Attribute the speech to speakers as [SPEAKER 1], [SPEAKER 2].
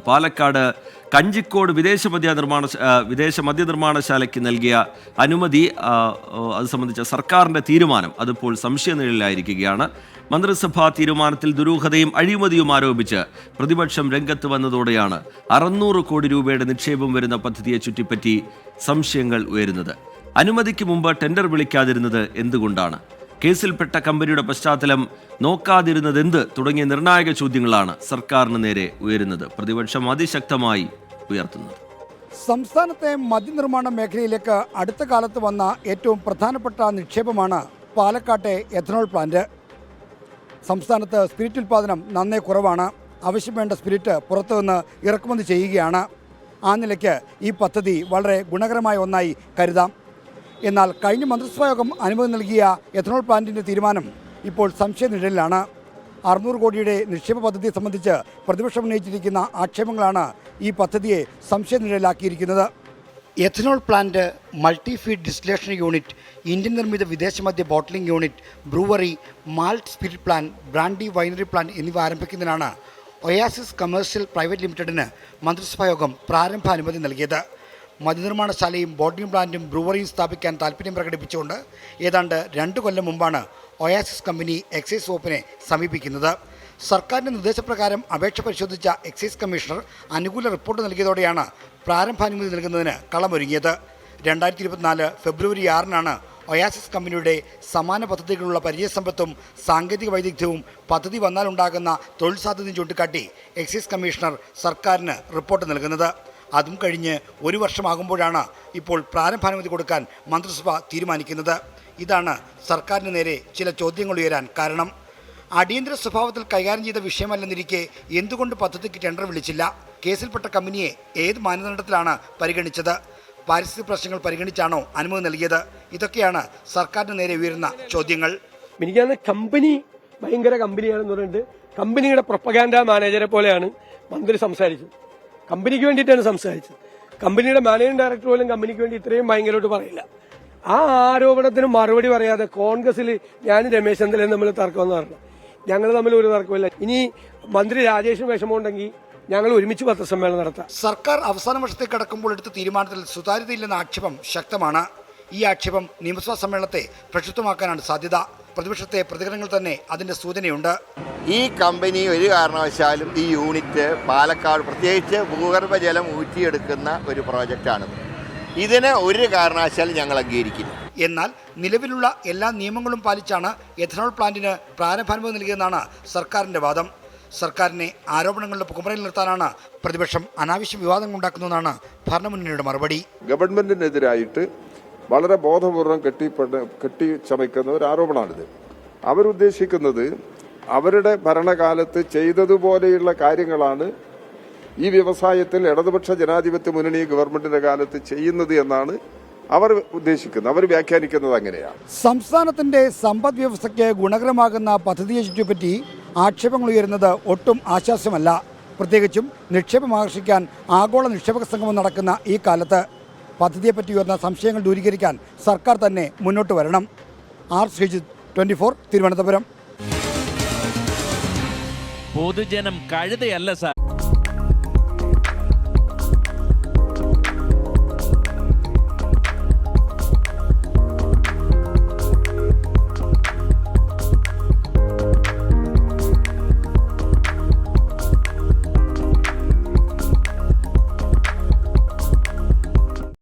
[SPEAKER 1] പാലക്കാട് കഞ്ചിക്കോട് വിദേശ മദ്യനിർമ്മാണശാലയ്ക്ക് നൽകിയ അനുമതി അത് സംബന്ധിച്ച സർക്കാരിൻ്റെ തീരുമാനം അതിപ്പോൾ സംശയനിഴലിലായിരിക്കുകയാണ്. മന്ത്രിസഭാ തീരുമാനത്തിൽ ദുരൂഹതയും അഴിമതിയും ആരോപിച്ച് പ്രതിപക്ഷം രംഗത്ത് വന്നതോടെയാണ് 600 കോടി രൂപയുടെ നിക്ഷേപം വരുന്ന പദ്ധതിയെ ചുറ്റിപ്പറ്റി സംശയങ്ങൾ ഉയരുന്നത്. അനുമതിക്ക് മുമ്പ് ടെൻഡർ വിളിക്കാതിരുന്നത് എന്തുകൊണ്ടാണ്? കേസിൽപ്പെട്ട കമ്പനിയുടെ പശ്ചാത്തലം നോക്കാതിരുന്നതെന്ത് തുടങ്ങിയ നിർണായക ചോദ്യങ്ങളാണ് സർക്കാരിന് നേരെ ഉയരുന്നത്, പ്രതിപക്ഷം അതിശക്തമായി ഉയർത്തുന്നത്.
[SPEAKER 2] സംസ്ഥാനത്തെ മദ്യനിർമ്മാണ മേഖലയിലേക്ക് അടുത്ത കാലത്ത് വന്ന ഏറ്റവും പ്രധാനപ്പെട്ട നിക്ഷേപമാണ് പാലക്കാട്ടെ എഥനോൾ പ്ലാന്റ്. സംസ്ഥാനത്ത് സ്പിരിറ്റ് ഉൽപ്പാദനം നന്നേ കുറവാണ്. ആവശ്യം വേണ്ട സ്പിരിറ്റ് പുറത്തുനിന്ന് ഇറക്കുമതി ചെയ്യുകയാണ്. ആ നിലയ്ക്ക് ഈ പദ്ധതി വളരെ ഗുണകരമായ ഒന്നായി കരുതാം. എന്നാൽ കഴിഞ്ഞ മന്ത്രിസഭാ യോഗം അനുമതി നൽകിയ എഥനോൾ പ്ലാന്റിൻ്റെ തീരുമാനം ഇപ്പോൾ സംശയനിഴലിലാണ്. 600 കോടിയുടെ നിക്ഷേപ പദ്ധതിയെ സംബന്ധിച്ച് പ്രതിപക്ഷം ഉന്നയിച്ചിരിക്കുന്ന ആക്ഷേപങ്ങളാണ് ഈ പദ്ധതിയെ സംശയനിഴലിലാക്കിയിരിക്കുന്നത്. Ethanol plant, multi feed distillation unit, Indian നിർമ്മിത വിദേശമദ്യ bottling unit, brewery, malt spirit plant, brandy winery plant എന്നിവ ആരംഭിക്കുന്നതിനാണ് ഒയാസിസ് കമേഴ്സ്യൽ പ്രൈവറ്റ് ലിമിറ്റഡിന് മന്ത്രിസഭാ യോഗം പ്രാരംഭാനുമതി നൽകിയത്. മദ്യനിർമ്മാണശാലയും ബോട്ട്ലിംഗ് പ്ലാന്റും ബ്രൂവറിയും സ്ഥാപിക്കാൻ താൽപ്പര്യം പ്രകടിപ്പിച്ചുകൊണ്ട് ഏതാണ്ട് 2 കൊല്ലം മുമ്പാണ് ഒയാസിസ് കമ്പനി എക്സൈസ് വകുപ്പിനെ സമീപിക്കുന്നത്. സർക്കാരിൻ്റെ നിർദ്ദേശപ്രകാരം അപേക്ഷ പരിശോധിച്ച എക്സൈസ് കമ്മീഷണർ അനുകൂല റിപ്പോർട്ട് നൽകിയതോടെയാണ് പ്രാരംഭാനുമതി നൽകുന്നതിന് കളമൊരുങ്ങിയത്. 2024 ഫെബ്രുവരി 6-നാണ് ഒയാസിസ് കമ്പനിയുടെ സമാന പദ്ധതികളുള്ള പരിചയസമ്പത്തും സാങ്കേതിക വൈദഗ്ധ്യവും പദ്ധതി വന്നാലുണ്ടാകുന്ന തൊഴിൽ സാധ്യതയും ചൂണ്ടിക്കാട്ടി എക്സൈസ് കമ്മീഷണർ സർക്കാരിന് റിപ്പോർട്ട് നൽകുന്നത്. അതും കഴിഞ്ഞ് 1 വർഷമാകുമ്പോഴാണ് ഇപ്പോൾ പ്രാരംഭാനുമതി കൊടുക്കാൻ മന്ത്രിസഭ തീരുമാനിക്കുന്നത്. ഇതാണ് സർക്കാരിന് നേരെ ചില ചോദ്യങ്ങൾ ഉയരാൻ കാരണം. അടിയന്തര സ്വഭാവത്തിൽ കൈകാര്യം ചെയ്ത വിഷയമല്ലെന്നിരിക്കെ എന്തുകൊണ്ട് പദ്ധതിക്ക് ടെൻഡർ വിളിച്ചില്ല? കേസിൽപ്പെട്ട കമ്പനിയെ ഏത് മാനദണ്ഡത്തിലാണ് പരിഗണിച്ചത്? പാരിസ്ഥിതിക പ്രശ്നങ്ങൾ പരിഗണിച്ചാണോ അനുമതി നൽകിയത്? ഇതൊക്കെയാണ് സർക്കാരിന് നേരെ ഉയരുന്ന ചോദ്യങ്ങൾ.
[SPEAKER 3] എനിക്ക് കമ്പനി ഭയങ്കര കമ്പനിയാണെന്ന് പറഞ്ഞിട്ട് കമ്പനിയുടെ പ്രൊപ്പഗാൻഡ മാനേജറെ പോലെയാണ് മന്ത്രി സംസാരിച്ചത്. കമ്പനിക്ക് വേണ്ടിയിട്ടാണ് സംസാരിച്ചത്. കമ്പനിയുടെ മാനേജിംഗ് ഡയറക്ടർ പോലും കമ്പനിക്ക് വേണ്ടി ഇത്രയും ഭയങ്കരമായിട്ട് പറയില്ല. ആ ആരോപണത്തിന് മറുപടി പറയാതെ കോൺഗ്രസിൽ ഞാനും രമേശ് ചെന്നിത്തലയും തമ്മിൽ തർക്കമെന്ന് പറഞ്ഞു. ഞങ്ങൾ തമ്മിൽ ഒരു തർക്കമില്ല. ഇനി മന്ത്രി രാജേഷിന് വിഷമമുണ്ടെങ്കിൽ ഞങ്ങൾ ഒരുമിച്ച് പത്രസമ്മേളനം നടത്താം.
[SPEAKER 2] സർക്കാർ അവസാന വർഷത്തേക്ക് കടക്കുമ്പോൾ എടുത്ത തീരുമാനത്തിൽ സുതാര്യതയില്ലെന്ന ആക്ഷേപം ശക്തമാണ്. ഈ ആക്ഷേപം നിയമസഭാ സമ്മേളനത്തെ പ്രക്ഷുബ്ധമാക്കാനാണ് സാധ്യത. പ്രതിപക്ഷത്തെ പ്രതികരണങ്ങൾ തന്നെ അതിന്റെ സൂചനയുണ്ട്.
[SPEAKER 4] ഈ കമ്പനി ഒരു കാരണവശാലും ഈ യൂണിറ്റ് പാലക്കാട് പ്രത്യേകിച്ച് ഭൂഗർഭജലം ഊറ്റിയെടുക്കുന്ന ഒരു പ്രോജക്റ്റാണ്. ഇതിന് ഒരു കാരണവശാലും ഞങ്ങൾ അംഗീകരിക്കില്ല.
[SPEAKER 2] എന്നാൽ നിലവിലുള്ള എല്ലാ നിയമങ്ങളും പാലിച്ചാണ് എഥനോൾ പ്ലാന്റിന് പ്രാരംഭാനുമതി നൽകിയെന്നാണ് സർക്കാരിന്റെ വാദം. സർക്കാരിനെ ആരോപണങ്ങളുടെ പുകമറയിൽ നിർത്താനാണ് പ്രതിപക്ഷം അനാവശ്യ വിവാദങ്ങൾ ഉണ്ടാക്കുന്നതെന്നാണ് ഭരണമുന്നണിയുടെ മറുപടി.
[SPEAKER 5] ഗവൺമെന്റിനെതിരായിട്ട് വളരെ ബോധപൂർവം കെട്ടിച്ചമയ്ക്കുന്ന ഒരു ആരോപണമാണിത്. അവരുദ്ദേശിക്കുന്നത് അവരുടെ ഭരണകാലത്ത് ചെയ്തതുപോലെയുള്ള കാര്യങ്ങളാണ് ഈ വ്യവസായത്തിൽ ഇടതുപക്ഷ ജനാധിപത്യ മുന്നണി ഗവൺമെന്റിന്റെ കാലത്ത് ചെയ്യുന്നത് എന്നാണ് അവർ ഉദ്ദേശിക്കുന്നത്. അവർ വ്യാഖ്യാനിക്കുന്നത് അങ്ങനെയാണ്.
[SPEAKER 2] സംസ്ഥാനത്തിന്റെ സമ്പദ് വ്യവസ്ഥയ്ക്ക് ഗുണകരമാകുന്ന പദ്ധതിയെ ചുറ്റിപ്പറ്റി ആക്ഷേപങ്ങൾ ഉയരുന്നത് ഒട്ടും ആശ്വാസമല്ല. പ്രത്യേകിച്ചും നിക്ഷേപം ആകർഷിക്കാൻ ആഗോള നിക്ഷേപക സംഗമം നടക്കുന്ന ഈ കാലത്ത് പദ്ധതിയെപ്പറ്റി ഉയർന്ന സംശയങ്ങൾ ദൂരീകരിക്കാൻ സർക്കാർ തന്നെ മുന്നോട്ട് വരണം. ആർ ശ്രീജിത്ത്, 24, തിരുവനന്തപുരം.
[SPEAKER 6] പൊതുജനം കഴുതയല്ല സാർ.